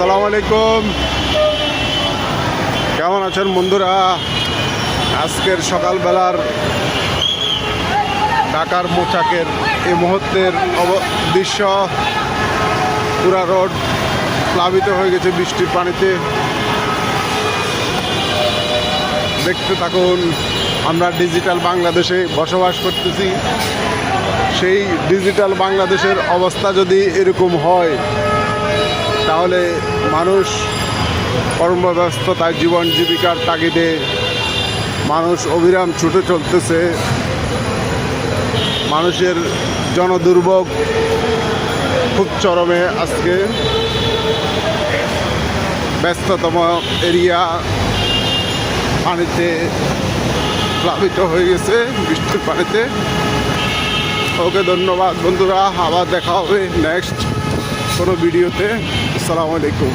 আসসালামু আলাইকুম, কেমন আছেন বন্ধুরা? আজকের সকালবেলার ঢাকার মোচাকের এই মুহূর্তের দৃশ্য। পুরা রোড প্লাবিত হয়ে গেছে বৃষ্টির পানিতে। দেখতে থাকুন, আমরা ডিজিটাল বাংলাদেশে বসবাস করতেছি। সেই ডিজিটাল বাংলাদেশের অবস্থা যদি এরকম হয়, তাহলে মানুষ কর্মব্যস্ততায় জীবন জীবিকার তাগিদে মানুষ অবিরাম ছুটে চলতেছে। মানুষের জনদুর্ভোগ খুব চরমে। আজকে ব্যস্ততম এরিয়া পানিতে প্লাবিত হয়ে গেছে বৃষ্টির পানিতে। ওকে, ধন্যবাদ বন্ধুরা, আবার দেখা হবে নেক্সট কোনো ভিডিওতে। আসসালামু আলাইকুম।